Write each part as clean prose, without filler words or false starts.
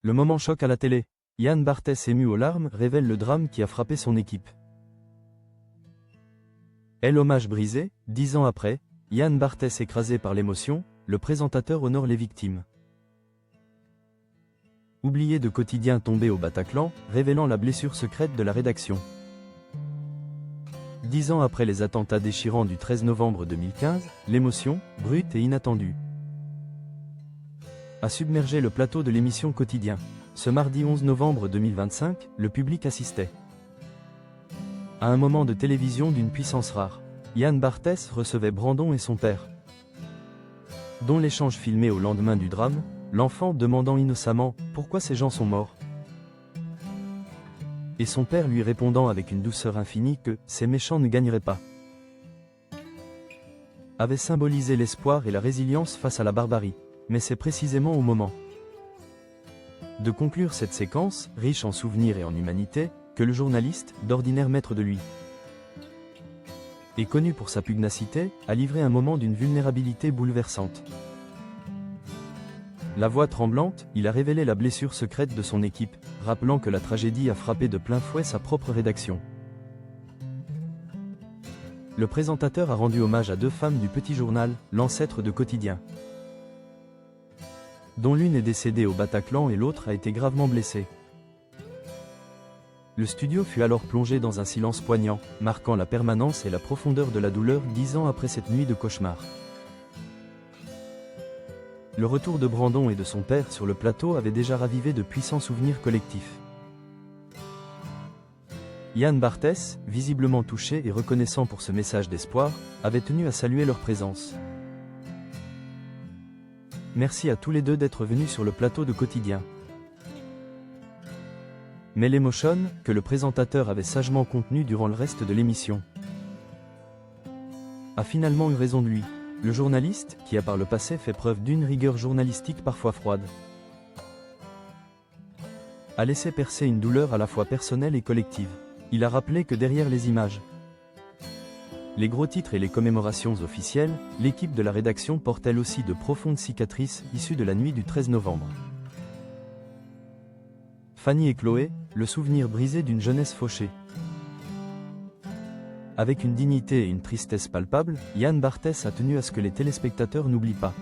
Le moment choc à la télé. Yann Barthès ému aux larmes révèle le drame qui a frappé son équipe. Hommage brisé, 10 ans après, Yann Barthès écrasé par l'émotion, le présentateur honore les victimes. Oublié de quotidien tombé au Bataclan, révélant la blessure secrète de la rédaction. 10 ans après les attentats déchirants du 13 novembre 2015, l'émotion, brute et inattendue, a submergé le plateau de l'émission Quotidien. Ce mardi 11 novembre 2025, le public assistait à un moment de télévision d'une puissance rare. Yann Barthès recevait Brandon et son père, dont l'échange filmé au lendemain du drame, l'enfant demandant innocemment « Pourquoi ces gens sont morts ?» et son père lui répondant avec une douceur infinie que « Ces méchants ne gagneraient pas » avait symbolisé l'espoir et la résilience face à la barbarie. Mais c'est précisément au moment de conclure cette séquence, riche en souvenirs et en humanité, que le journaliste, d'ordinaire maître de lui, et connu pour sa pugnacité, a livré un moment d'une vulnérabilité bouleversante. La voix tremblante, il a révélé la blessure secrète de son équipe, rappelant que la tragédie a frappé de plein fouet sa propre rédaction. Le présentateur a rendu hommage à 2 femmes du Petit Journal, l'ancêtre de Quotidien, dont l'une est décédée au Bataclan et l'autre a été gravement blessée. Le studio fut alors plongé dans un silence poignant, marquant la permanence et la profondeur de la douleur 10 ans après cette nuit de cauchemar. Le retour de Brandon et de son père sur le plateau avait déjà ravivé de puissants souvenirs collectifs. Yann Barthès, visiblement touché et reconnaissant pour ce message d'espoir, avait tenu à saluer leur présence. Merci à tous les deux d'être venus sur le plateau de Quotidien. Mais l'émotion, que le présentateur avait sagement contenue durant le reste de l'émission, a finalement eu raison de lui. Le journaliste, qui a par le passé fait preuve d'une rigueur journalistique parfois froide, a laissé percer une douleur à la fois personnelle et collective. Il a rappelé que derrière les images, les gros titres et les commémorations officielles, l'équipe de la rédaction porte elle aussi de profondes cicatrices issues de la nuit du 13 novembre. Fanny et Chloé, le souvenir brisé d'une jeunesse fauchée. Avec une dignité et une tristesse palpables, Yann Barthès a tenu à ce que les téléspectateurs n'oublient pas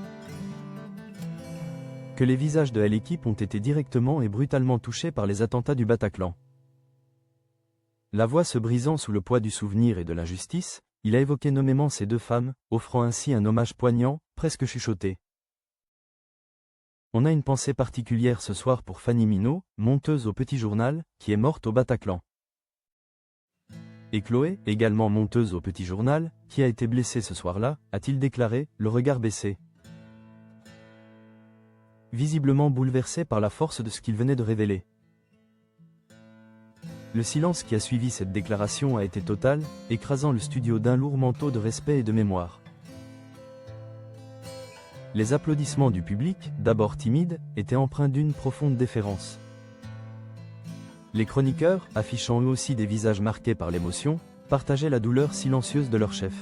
que les visages de l'équipe ont été directement et brutalement touchés par les attentats du Bataclan. La voix se brisant sous le poids du souvenir et de l'injustice, il a évoqué nommément ces 2 femmes, offrant ainsi un hommage poignant, presque chuchoté. On a une pensée particulière ce soir pour Fanny Minot, monteuse au Petit Journal, qui est morte au Bataclan. Et Chloé, également monteuse au Petit Journal, qui a été blessée ce soir-là, a-t-il déclaré, le regard baissé, visiblement bouleversé par la force de ce qu'il venait de révéler. Le silence qui a suivi cette déclaration a été total, écrasant le studio d'un lourd manteau de respect et de mémoire. Les applaudissements du public, d'abord timides, étaient empreints d'une profonde déférence. Les chroniqueurs, affichant eux aussi des visages marqués par l'émotion, partageaient la douleur silencieuse de leur chef.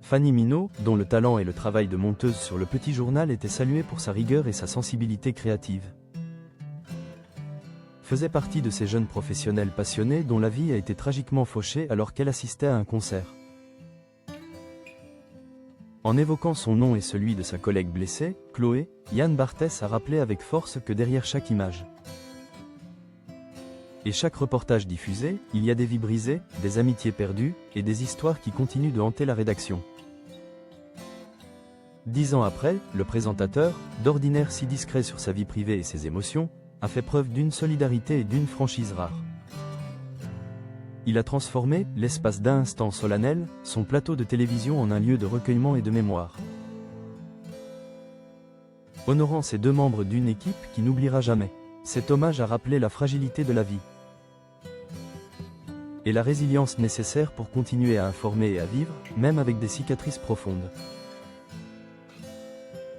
Fanny Minot, dont le talent et le travail de monteuse sur le Petit Journal étaient salués pour sa rigueur et sa sensibilité créative, faisait partie de ces jeunes professionnels passionnés dont la vie a été tragiquement fauchée alors qu'elle assistait à un concert. En évoquant son nom et celui de sa collègue blessée, Chloé, Yann Barthès a rappelé avec force que derrière chaque image et chaque reportage diffusé, il y a des vies brisées, des amitiés perdues, et des histoires qui continuent de hanter la rédaction. 10 ans après, le présentateur, d'ordinaire si discret sur sa vie privée et ses émotions, a fait preuve d'une solidarité et d'une franchise rare. Il a transformé, l'espace d'un instant solennel, son plateau de télévision en un lieu de recueillement et de mémoire, honorant ces 2 membres d'une équipe qui n'oubliera jamais. Cet hommage a rappelé la fragilité de la vie et la résilience nécessaire pour continuer à informer et à vivre, même avec des cicatrices profondes.